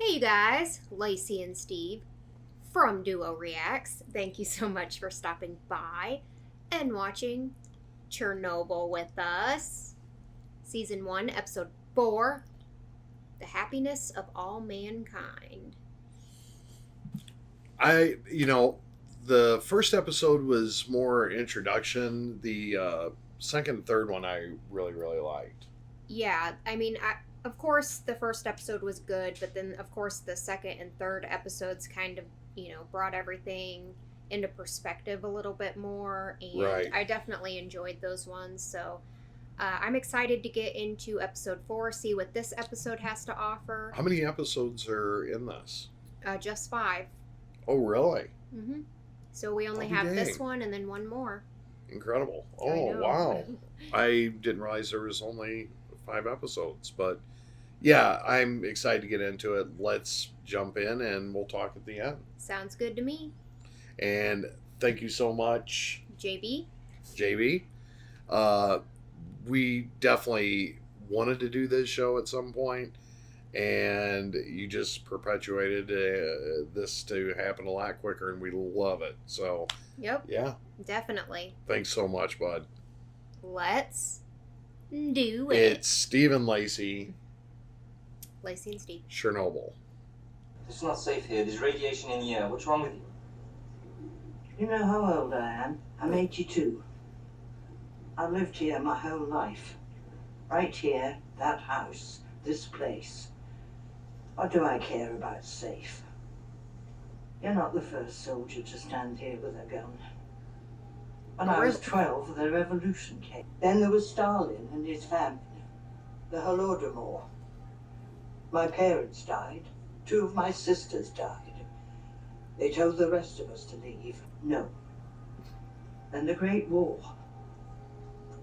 Hey you guys, Lacey and Steve from Duo Reacts. Thank you so much for stopping by and watching Chernobyl with us. Season 1, Episode 4, The Happiness of All Mankind. The first episode was more introduction. The second and third one I really liked. Yeah, of course the first episode was good, but then of course the second and third episodes kind of, brought everything into perspective a little bit more, and Right. I definitely enjoyed those ones. So I'm excited to get into episode 4, see what this episode has to offer. How many episodes are in this? Just 5. Oh, really? Mm-hmm. So we only have this one and then one more. Incredible. Oh, wow. I didn't realize there was only 5 episodes, but yeah, I'm excited to get into it. Let's jump in and we'll talk at the end. Sounds good to me. And thank you so much, JB. We definitely wanted to do this show at some point, and you just perpetuated this to happen a lot quicker, and we love it. So, yep. Yeah. Definitely. Thanks so much, bud. Let's do it. It's Steve and Lacey. Lacey and Steve. Chernobyl. It's not safe here. There's radiation in the air. What's wrong with you? You know how old I am? I'm 82. I've lived here my whole life. Right here, that house, this place. What do I care about safe? You're not the first soldier to stand here with a gun. When I was 12, the revolution came. Then there was Stalin and his famine, the Holodomor. My parents died. 2 of my sisters died. They told the rest of us to leave. No. Then the Great War.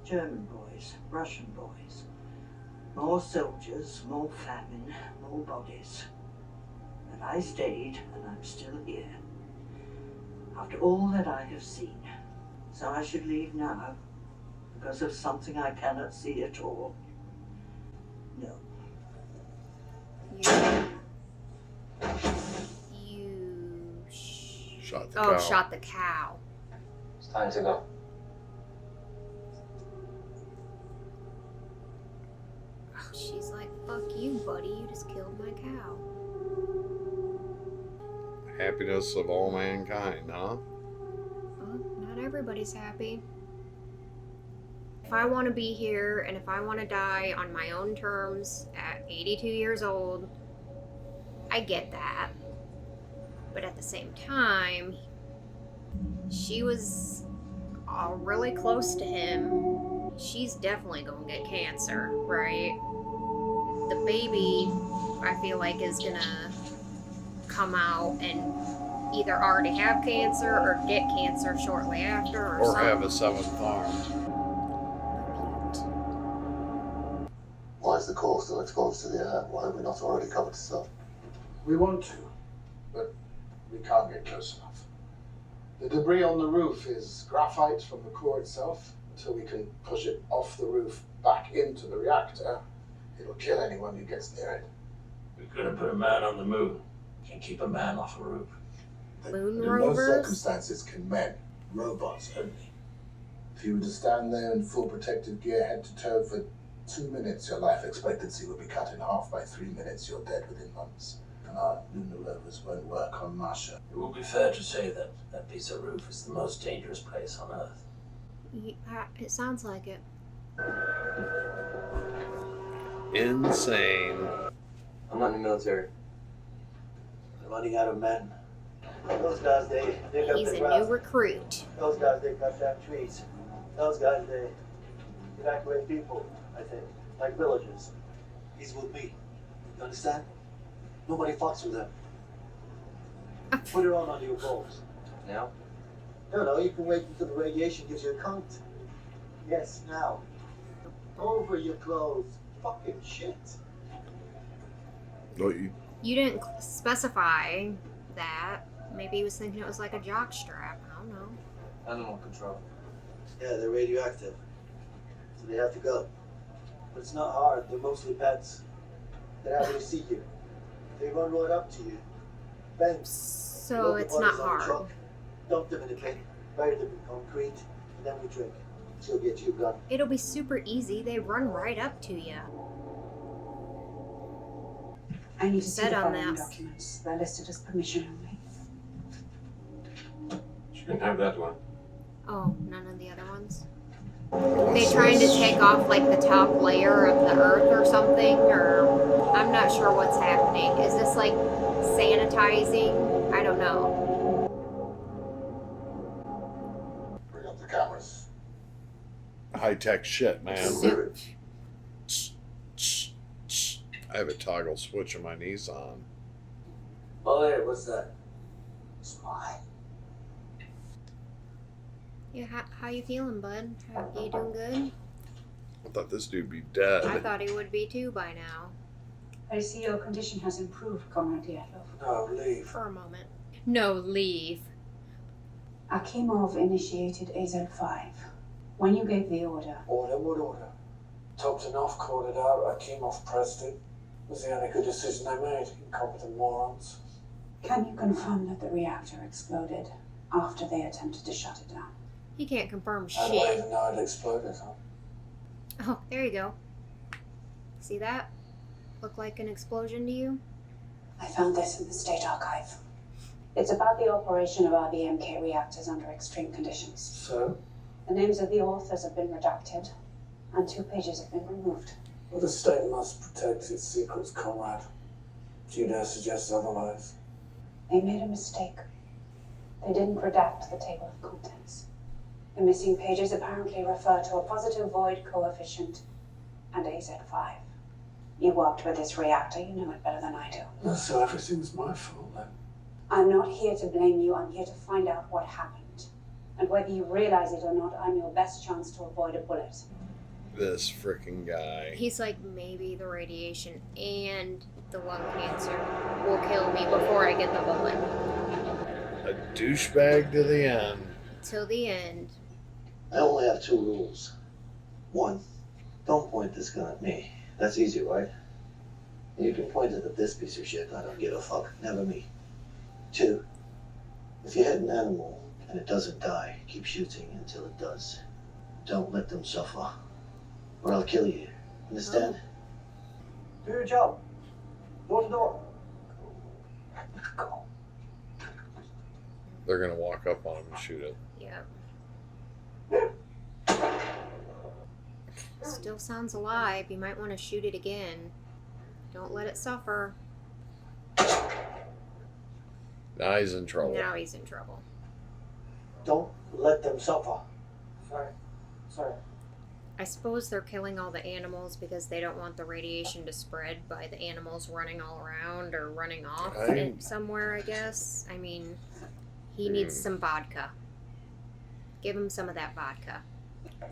German boys, Russian boys. More soldiers, more famine, more bodies. But I stayed, and I'm still here. After all that I have seen. So I should leave now, because of something I cannot see at all. No. Shot the cow. Shot the cow. It's time to go. Oh, she's like, fuck you, buddy. You just killed my cow. Happiness of all mankind, huh? Well, not everybody's happy. If I want to be here and if I want to die on my own terms at 82 years old, I get that. But at the same time, she was really close to him. She's definitely going to get cancer, right? The baby, I feel like, is going to come out and either already have cancer or get cancer shortly after, or have a 7th arm. Why is the core still exposed to the air? Why have we not already covered this up? We want to, but we can't get close enough. The debris on the roof is graphite from the core itself. Until we can push it off the roof back into the reactor, it'll kill anyone who gets near it. We're gonna put a man on the moon. Can't keep a man off a roof. Moon In rovers? no circumstances can men, robots only. If you were to stand there in full protective gear head to toe for 2 minutes, your life expectancy would be cut in half. By 3 minutes, you're dead within months. And our lunar rovers won't work on Mars. It would be fair to say that that piece of roof is the most dangerous place on Earth. Yeah, it sounds like it. Insane. I'm not in the military. They're running out of men. Those guys, they dig up He's the a grass. new recruit. Those guys, they cut down trees. Those guys, they evacuate people, I think, like villagers. He's with me. You understand? Nobody fucks with him. Put it on under your balls. Now? No, you can wait until the radiation gives you a count. Yes, now. Over your clothes. Fucking shit. You didn't specify that. Maybe he was thinking it was like a jock strap. I don't know. Animal control. Yeah, they're radioactive. So they have to go. But it's not hard. They're mostly pets. They're happy to see you. They run right up to you. Bang. So Load the it's not bodies on the hard. truck, dump them in a bin, bury them in concrete, and then we drink. She'll get you a gun. It'll be super easy. They run right up to you. I need to see Said the on following that. documents. They're listed as permission only. You can have that one. Oh, none of the other ones? What's They trying to this? take off like the top layer of the earth or something, or I'm not sure what's happening. Is this like sanitizing? I don't know. Bring up the cameras. High-tech shit, man. Soup. I have a toggle switch on my Nissan. Oh, there, what's that? Smile. Yeah, how you feeling, bud? You doing good? I thought this dude'd be dead. I thought he would be too by now. I see your condition has improved, Comrade Dyatlov. No, leave. For a moment. No, leave. Akimov initiated AZ-5. When you gave the order, Order, what order? Toptonov called it out, Akimov pressed it. It was the only good decision I made, incompetent morons. can you confirm that the reactor exploded after they attempted to shut it down? He can't confirm How do I shit. even know it exploded, huh? Oh, there you go. See that? Look like an explosion to you? I found this in the State Archive. It's about the operation of RBMK reactors under extreme conditions. So? The names of the authors have been redacted, and 2 pages have been removed. Well, the state must protect its secrets, comrade. Do you dare suggest otherwise? They made a mistake. They didn't redact the table of contents. The missing pages apparently refer to a positive void coefficient and AZ-5. You worked with this reactor, you know it better than I do. Well, so everything's my fault then. I'm not here to blame you, I'm here to find out what happened. And whether you realize it or not, I'm your best chance to avoid a bullet. This freaking guy. He's like, maybe the radiation and the lung cancer will kill me before I get the bullet. A douchebag to the end. Till the end. I only have 2 rules. 1, don't point this gun at me. That's easy, right? You can point it at this piece of shit. I don't give a fuck. Never me. 2, if you hit an animal and it doesn't die, keep shooting until it does. Don't let them suffer, or I'll kill you. Understand? Do your job. Door to door. They're gonna walk up on him and shoot it. Yeah. Still sounds alive. You might want to shoot it again. Don't let it suffer. Now he's in trouble. Now he's in trouble. Don't let them suffer. Sorry. I suppose they're killing all the animals because they don't want the radiation to spread by the animals running all around or running off somewhere, I guess. I mean, he needs some vodka. Give him some of that vodka.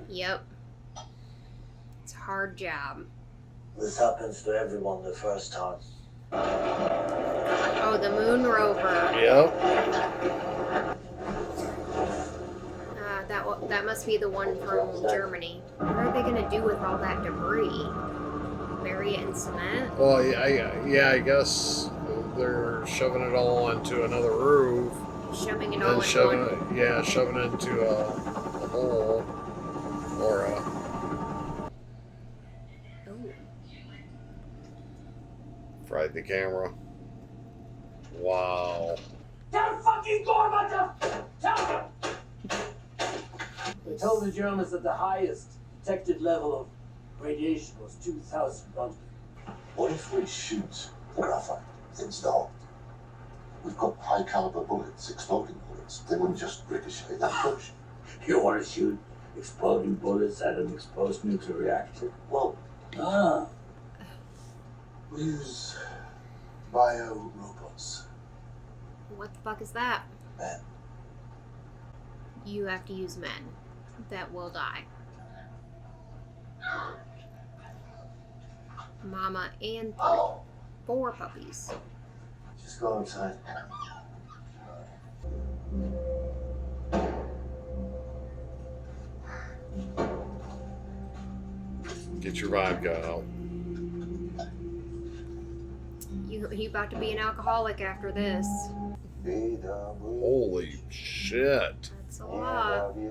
Yep. It's a hard job. This happens to everyone the first time. Oh, the moon rover. Yep. That must be the one from Germany. What are they going to do with all that debris? Bury it in cement? Well, I guess they're shoving it all onto another roof. Shoving it all And in shoving one. it, shoving it into a hole or a. Ooh. Fried the camera. Wow. Don't fucking Gorbachev! Tell them! They told the Germans that the highest detected level of radiation was 2,000 Roentgen. What if we shoot the graphite into the hole? We've got high caliber bullets, exploding bullets. They wouldn't just ricochet that push. You want to shoot exploding bullets at an exposed nuclear reactor? Well, we use bio robots. What the fuck is that? Men. You have to use men that will die. Mama and 4 puppies. Just go outside. Get your vodka out. You about to be an alcoholic after this. Holy shit. That's a lot. They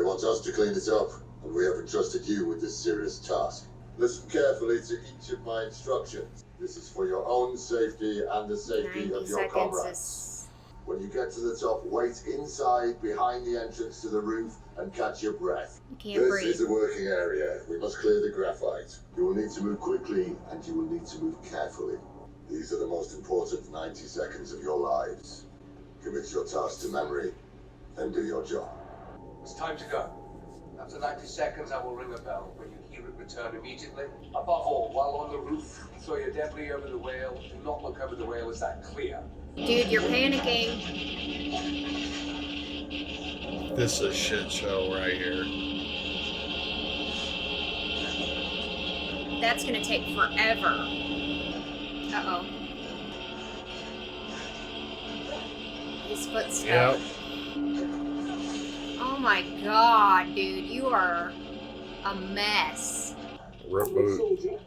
want us to clean it up, and we have entrusted you with this serious task. Listen carefully to each of my instructions. This is for your own safety and the safety 90 of your seconds comrades. is... When you get to the top, wait inside behind the entrance to the roof and catch your breath. You can't This breathe. is a working area. We must clear the graphite. You will need to move quickly and you will need to move carefully. These are the most important 90 seconds of your lives. Commit your task to memory, then do your job. It's time to go. After 90 seconds, I will ring a bell. When you hear it, return immediately. Above all, while on the roof, throw your debris over the whale. Do not look over the whale. Is that clear? Dude, you're panicking. This is a shit show right here. That's gonna take forever. Uh-oh. His footsteps. Yep. Oh my god, dude, you are a mess. Reboot. Soldier,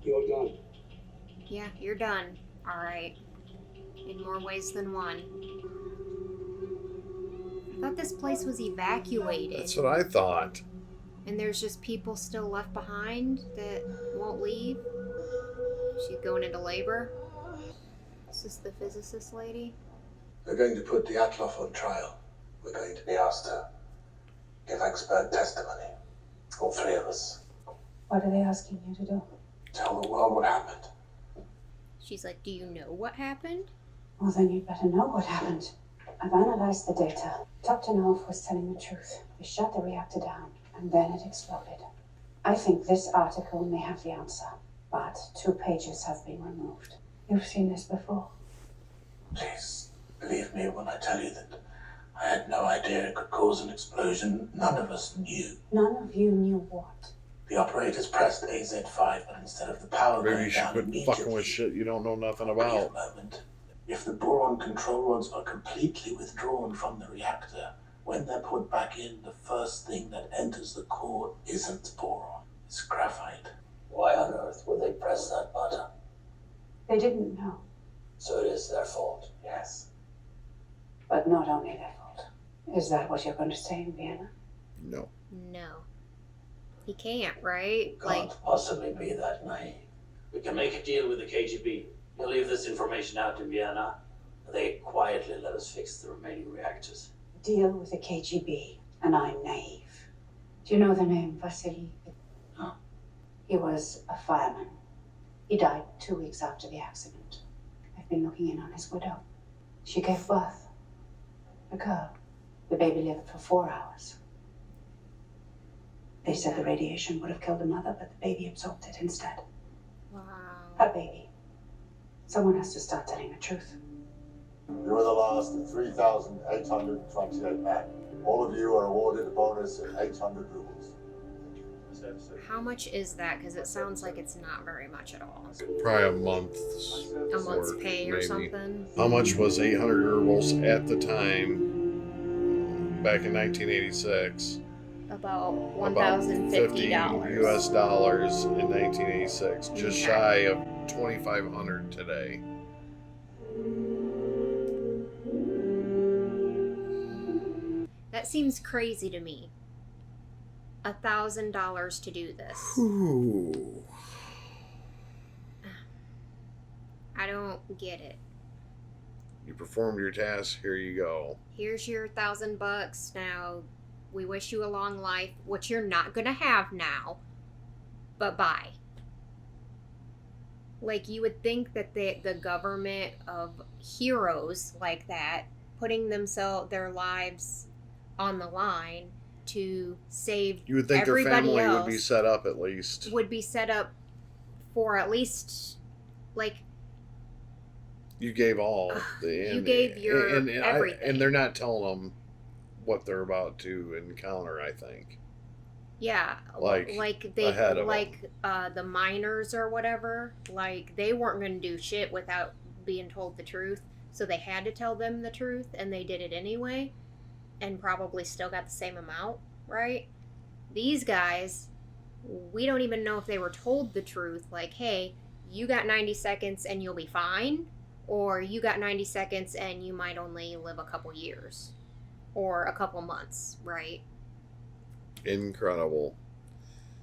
you're done. Yeah, you're done. Alright. In more ways than one. I thought this place was evacuated. That's what I thought. And there's just people still left behind that won't leave. She's going into labor. Is this the physicist lady? They're going to put the Atloff on trial. We're going to be asked to give expert testimony. All three of us. What are they asking you to do? Tell the world what happened. She's like, do you know what happened? Well, then you'd better know what happened. I've analyzed the data. Toptonov was telling the truth. They shut the reactor down, and then it exploded. I think this article may have the answer, but 2 pages have been removed. You've seen this before. Please, believe me when I tell you that I had no idea it could cause an explosion. None of us knew. None of you knew what? The operators pressed AZ5, but instead of the power Maybe going you should down quit immediately, fucking with shit you don't know nothing brief about. moment. If the boron control rods are completely withdrawn from the reactor, when they're put back in, the first thing that enters the core isn't boron, it's graphite. Why on earth would they press that button? They didn't know, So it is their fault. Yes. but not only their fault. Is that what you're going to say in Vienna? No. No. He can't, right? Can't possibly be that naive. We can make a deal with the KGB. You'll leave this information out in Vienna. They quietly let us fix the remaining reactors. Deal with the KGB, and I'm naive. Do you know the name Vasily? No. He was a fireman. He died 2 weeks after the accident. I've been looking in on his widow. She gave birth. A girl. The baby lived for 4 hours. They said the radiation would have killed the mother, but the baby absorbed it instead. Wow. Her baby. Someone has to start telling the truth. You are the last of 3,828 men. All of you are awarded a bonus of 800 rubles. How much is that? Because it sounds like it's not very much at all. Probably a month's A month's pay or maybe. something. How much was 800 rubles at the time, back in 1986? About About $1,050. US dollars in 1986. Just Okay. shy of 2,500 today. That seems crazy to me. $1,000 to do this. Ooh. I don't get it. You performed your task, here you go. Here's your $1,000. Now, we wish you a long life, which you're not gonna have now. But bye. Like, you would think that the government of heroes like that, putting their lives on the line to save You would think their everybody family else would be set up at least. would be set up for at least, like, You gave all. You gave your everything. And they're not telling them what they're about to encounter, I think. yeah, Like, they ahead of the miners or whatever, like, they weren't going to do shit without being told the truth, so they had to tell them the truth, and they did it anyway, and probably still got the same amount, right? These guys, we don't even know if they were told the truth. Like, hey, you got 90 seconds and you'll be fine. Or you got 90 seconds and you might only live a couple years. Or a couple months, right? Incredible.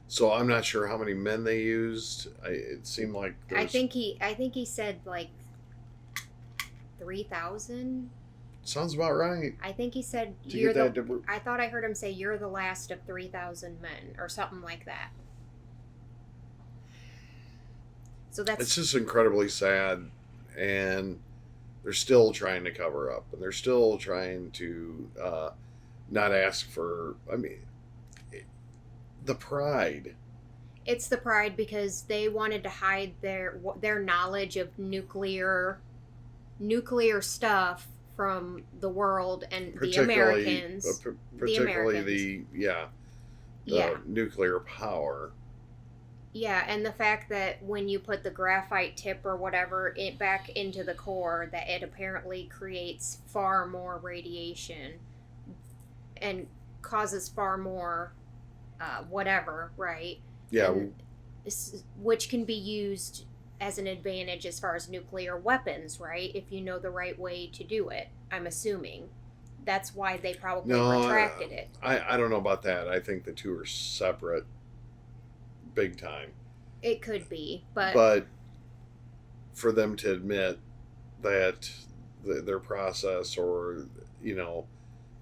So I'm not sure how many men they used. It seemed like I think he said like 3,000. Sounds about right. I think he said I thought I heard him say you're the last of 3,000 men or something like that. So it's just incredibly sad, and they're still trying to cover up, and they're still trying to not ask for. I mean, the pride. It's the pride because they wanted to hide their knowledge of nuclear stuff from the world and the Americans. Particularly the nuclear power. Yeah, and the fact that when you put the graphite tip or whatever back into the core, that it apparently creates far more radiation and causes far more whatever, right? Yeah. And, which can be used as an advantage as far as nuclear weapons, right? If you know the right way to do it, I'm assuming. That's why they probably retracted it. I don't know about that. I think the two are separate big time. It could be, but... But for them to admit that their process or,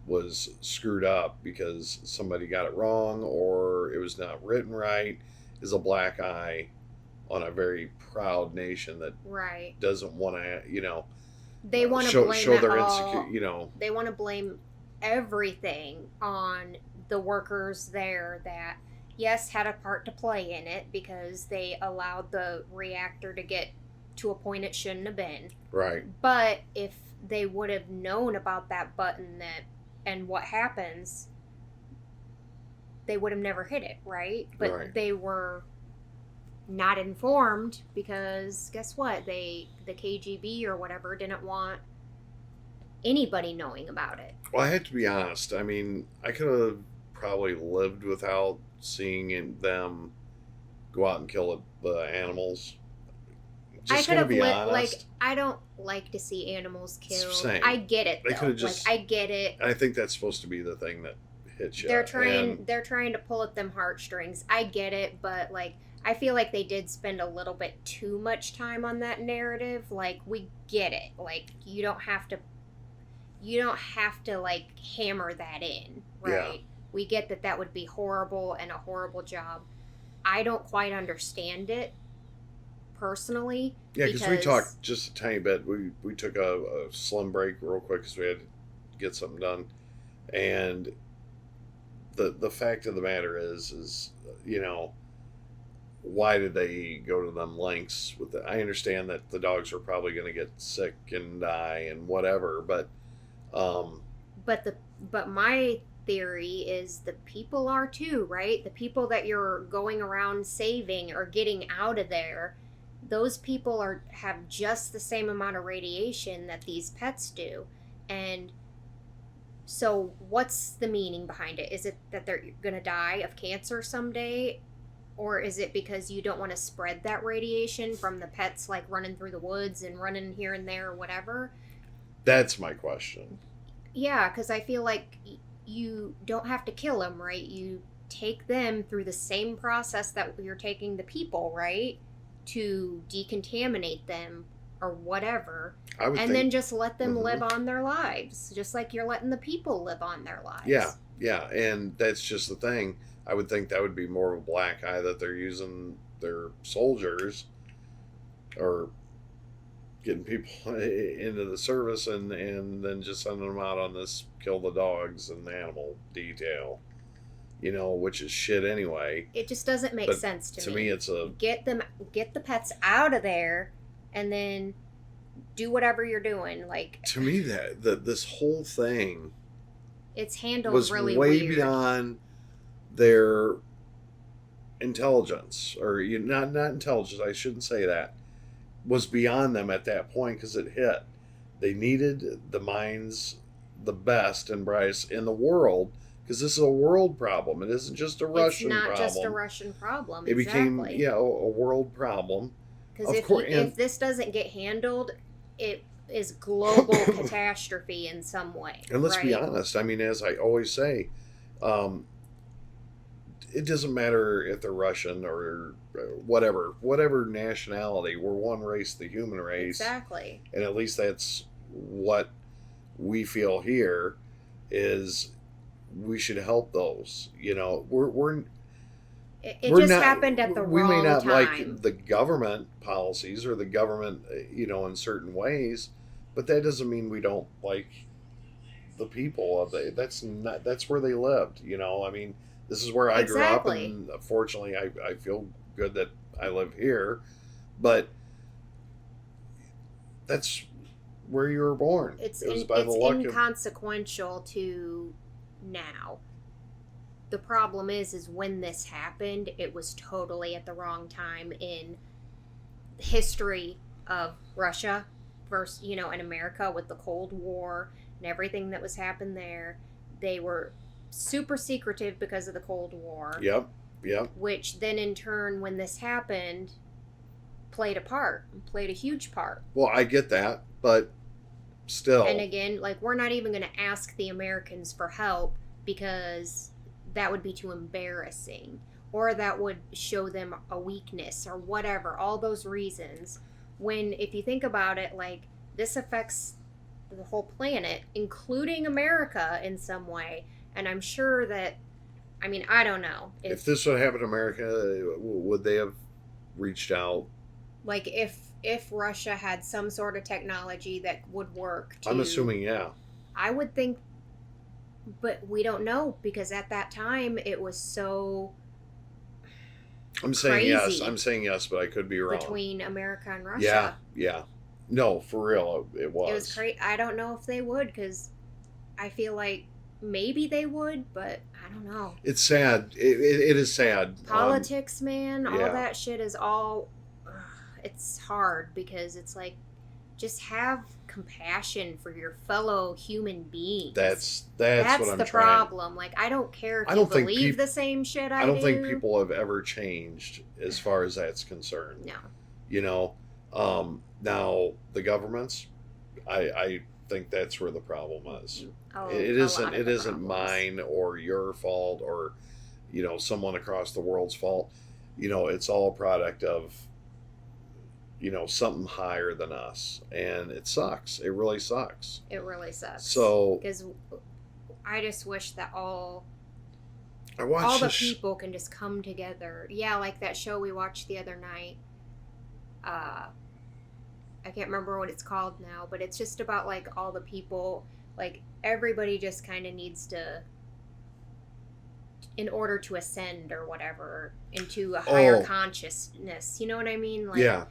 was screwed up because somebody got it wrong or it was not written right is a black eye on a very proud nation that doesn't want to, they want to blame show their insecurity, they want to blame everything on the workers there that, yes, had a part to play in it because they allowed the reactor to get to a point it shouldn't have been. Right. But if they would have known about that button and what happens, they would have never hit it, right? But they were not informed because guess what? The KGB or whatever didn't want anybody knowing about it. Well, I have to be honest. I mean, I could have probably lived without seeing them go out and kill the animals. I could have honest. I don't like to see animals killed. Same. I get it. They could have just. I get it. I think that's supposed to be the thing that hits you. They're trying to pull at them heartstrings. I get it, but I feel like they did spend a little bit too much time on that narrative. We get it. You don't have to hammer that in, right? Yeah. We get that would be horrible and a horrible job. I don't quite understand it personally. Yeah, because we talked just a tiny bit. We took a slim break real quick because we had to get something done. And the fact of the matter is why did they go to them lengths with it? I understand that the dogs are probably going to get sick and die and whatever, but my theory is the people are too, right? The people that you're going around saving or getting out of there, those people have just the same amount of radiation that these pets do. And so what's the meaning behind it? Is it that they're going to die of cancer someday? Or is it because you don't want to spread that radiation from the pets running through the woods and running here and there or whatever? That's my question. Yeah, because I feel like you don't have to kill them, right? You take them through the same process that you're taking the people, right? To decontaminate them or whatever. Then just let them live on their lives, just like you're letting the people live on their lives. Yeah, and that's just the thing. I would think that would be more of a black eye that they're using their soldiers or getting people into the service and then just sending them out on this kill the dogs and the animal detail, which is shit anyway. It just doesn't make sense to me. To me, it's get the pets out of there and then do whatever you're doing. To me, this whole thing, it's handled was really way weird. Beyond their intelligence, or not intelligence. I shouldn't say that. Was beyond them at that point because it hit. They needed the minds, the best and brightest in the world, Because this is a world problem. It isn't just a Russian problem. It's not just a Russian problem. It became a world problem. Because if this doesn't get handled, it is global catastrophe in some way. And let's be honest. I mean, as I always say, it doesn't matter if they're Russian or whatever nationality. We're one race, the human race. Exactly. And at least that's what we feel here is we should help those. You know, it just happened at the wrong time. We may not like the government policies or the government, in certain ways, but that doesn't mean we don't like the people of that's where they lived. I mean, this is where I grew up, and fortunately, I feel good that I live here, but that's where you were born. It's inconsequential to now. The problem is when this happened, it was totally at the wrong time in history of Russia versus, in America with the Cold War and everything that was happening there. They were super secretive because of the Cold War. Yep. Which then in turn, when this happened, played a huge part. Well, I get that, but still. And again, we're not even going to ask the Americans for help because that would be too embarrassing, or that would show them a weakness or whatever, all those reasons. When, if you think about it, this affects the whole planet, including America in some way. And I'm sure that, I don't know. If this would happen in America, would they have reached out? If Russia had some sort of technology that would work. I'm assuming, yeah. I would think, but we don't know because at that time it was so. I'm saying yes, but I could be wrong. Between America and Russia. Yeah. No, for real, it was. It was crazy. I don't know if they would because I feel like maybe they would, but I don't know. It's sad. It is sad. Politics, man, all that shit is all. It's hard because it's just have compassion for your fellow human beings. That's what I'm trying. That's the problem. I don't care if you believe the same shit I do. I don't think people have ever changed as far as that's concerned. No. Now the governments, I think that's where the problem is. Oh, it isn't mine or your fault or, someone across the world's fault. It's all a product of, something higher than us. And it sucks. It really sucks. It really sucks. So, because I just wish that all the people can just come together. Yeah, like that show we watched the other night. I can't remember what it's called now, but it's just about all the people, everybody just kind of needs to, in order to ascend or whatever, into a higher consciousness. You know what I mean? Yeah.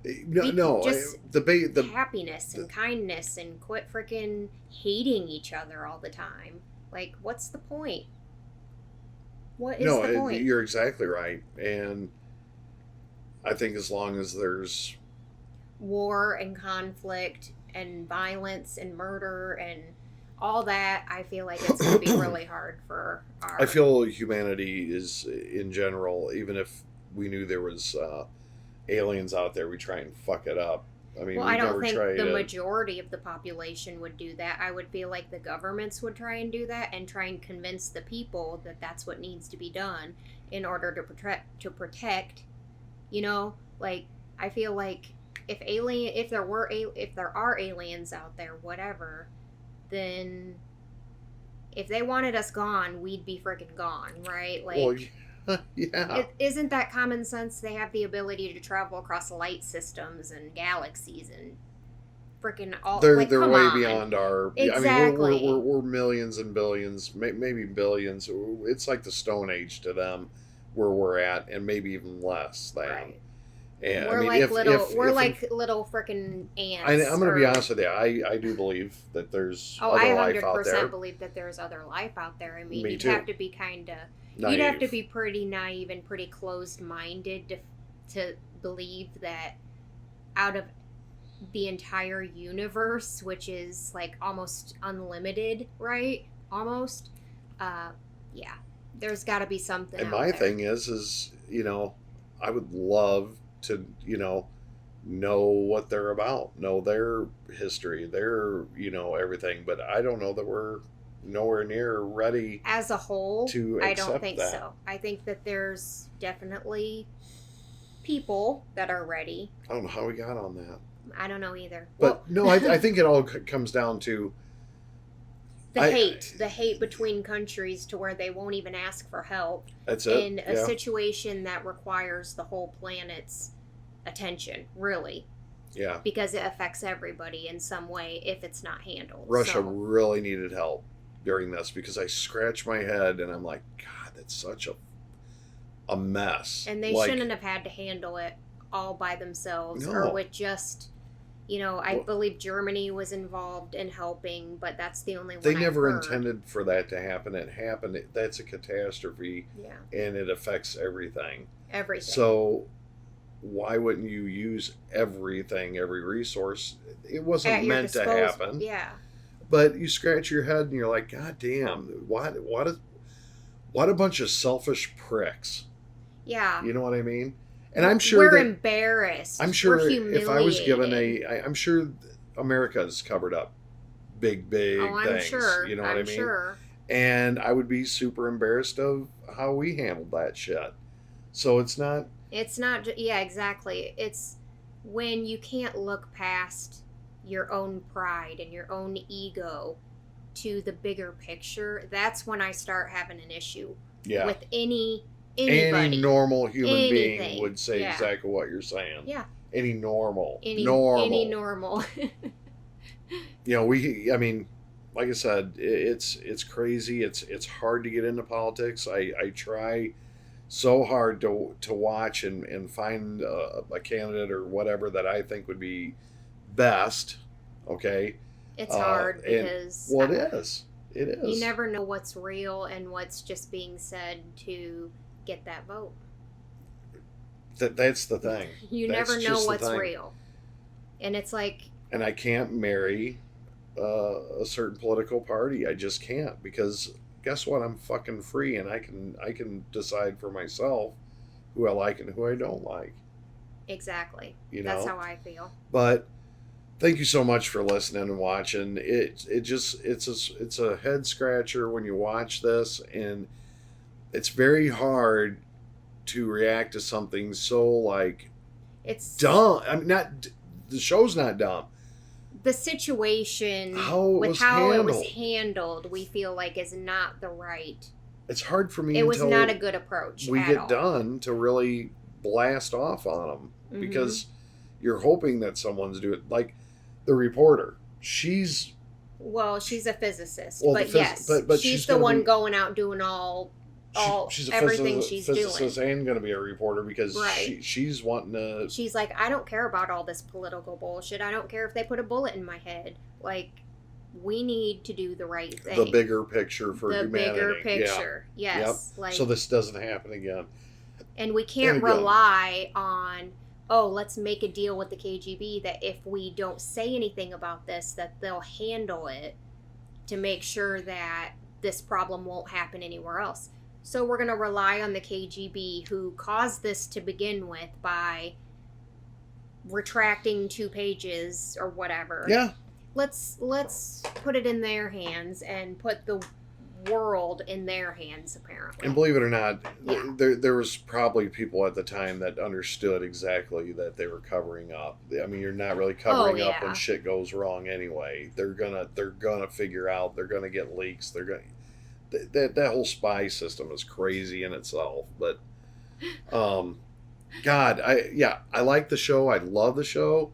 The happiness and kindness and quit freaking hating each other all the time. What's the point? What is the point? You're exactly right. And I think as long as there's war and conflict and violence and murder and all that, I feel like it's going to be really hard for I feel humanity is, in general, even if we knew there was aliens out there, we try and fuck it up. I don't think the majority of the population would do that. I would feel like the governments would try and do that and try and convince the people that that's what needs to be done in order to protect. I feel like if there are aliens out there, whatever, then if they wanted us gone, we'd be freaking gone, right? Yeah. Isn't that common sense? They have the ability to travel across light systems and galaxies and freaking all. They're way beyond our. Exactly. We're millions and billions, maybe billions. It's like the Stone Age to them, where we're at, and maybe even less than. Right. And we're like little freaking ants. I'm going to be honest with you. I do believe that there's other life out there. 100% believe that there's other life out there. Me you'd too. have to be you'd have to be pretty naive and pretty closed-minded to believe that out of the entire universe, which is almost unlimited, right? Almost. Yeah, there's got to be something. And out my there. thing is, I would love to, know what they're about, know their history, their, everything. But I don't know that we're nowhere near ready as a whole. to I accept don't think that. so. I think that there's definitely people that are ready. I don't know how we got on that. I don't know either. But no, I think it all comes down to the hate between countries to where they won't even ask for help. That's it. In a situation that requires the whole planet's attention, really. Yeah. Because it affects everybody in some way if it's not handled. Russia really needed help during this, because I scratch my head and I'm like, God, that's such a mess. And they shouldn't have had to handle it all by themselves or with just, I believe Germany was involved in helping, but that's the only one. They never intended for that to happen. It happened. That's a catastrophe. Yeah. And it affects everything. Everything. So why wouldn't you use everything, every resource? It wasn't meant to happen. Yeah. But you scratch your head and you're like, God damn, what a bunch of selfish pricks. Yeah. You know what I mean? And I'm sure we're embarrassed. I'm sure if I was given I'm sure America's covered up big things. I'm sure. You know what I mean? Sure. And I would be super embarrassed of how we handled that shit. So it's not. Yeah, exactly. It's when you can't look past your own pride and your own ego to the bigger picture. That's when I start having an issue with anybody. Any normal human Anything. being would say exactly what you're saying. Yeah. Any normal. Any normal. I mean, like I said, it's crazy. It's hard to get into politics. I try so hard to watch and find a candidate or whatever that I think would be best. Okay. It's hard because it is. It is. You never know what's real and what's just being said to get that vote. That's the thing. You never know what's real. And it's like... And I can't marry a certain political party. I just can't, because guess what? I'm fucking free, and I can decide for myself who I like and who I don't like. Exactly. That's how I feel. But thank you so much for listening and watching. It's a head scratcher when you watch this, and it's very hard to react to something so it's dumb. I mean, the show's not dumb. The situation how it was handled, we feel like is not the right. It's hard for me. It was not a good approach. We get done to really blast off on them because you're hoping that someone's doing it. Like the reporter, she's a physicist, well, but yes, but she's the one going out doing she's everything she's physicist doing. And going to be a reporter because she's wanting to. She's like, I don't care about all this political bullshit. I don't care if they put a bullet in my head. Like, we need to do the right thing. The bigger picture for humanity. The bigger picture, yes. Yep. Like, so this doesn't happen again. And we can't rely on, let's make a deal with the KGB that if we don't say anything about this, that they'll handle it to make sure that this problem won't happen anywhere else. So we're going to rely on the KGB, who caused this to begin with by retracting 2 pages or whatever. Yeah. Let's put it in their hands and put the world in their hands, apparently. And believe it or not, there was probably people at the time that understood exactly that they were covering up. I mean, you're not really covering up when shit goes wrong anyway. They're gonna figure out. They're gonna get leaks. They're gonna. That whole spy system is crazy in itself, but God, I like the show. I love the show.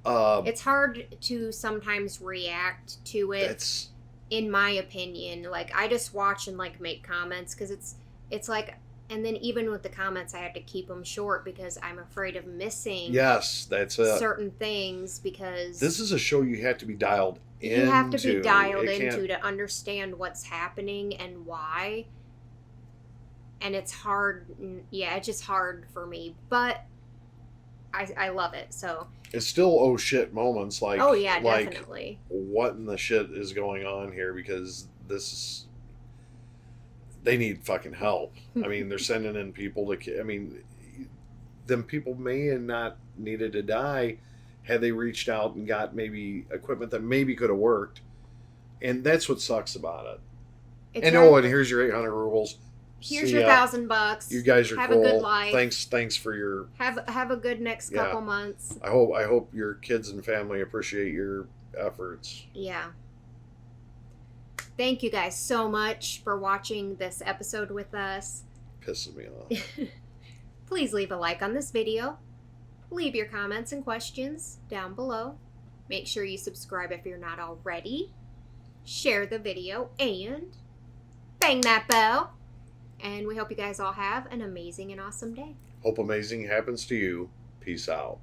It's hard to sometimes react to it. In my opinion, like I just watch and make comments because it's like, and then even with the comments, I have to keep them short because I'm afraid of missing. Yes, that's it. Certain things because this is a show you have to be dialed into. You have to be dialed into to understand what's happening and why. And it's hard. Yeah, it's just hard for me, but I love it. So it's still oh shit moments like definitely. What in the shit is going on here? Because this is they need fucking help. I mean, they're sending in people to. I mean, them people may have not needed to die had they reached out and got maybe equipment that maybe could have worked. And that's what sucks about it. It's and not- and here's your 800 rubles. Here's See your ya. $1,000. You guys are have cool. a good life. Thanks for your. Have a good next Yeah. couple months. I hope your kids and family appreciate your efforts. Yeah. Thank you guys so much for watching this episode with us. Pissing me off. Please leave a like on this video. Leave your comments and questions down below. Make sure you subscribe if you're not already. Share the video and bang that bell. And we hope you guys all have an amazing and awesome day. Hope amazing happens to you. Peace out.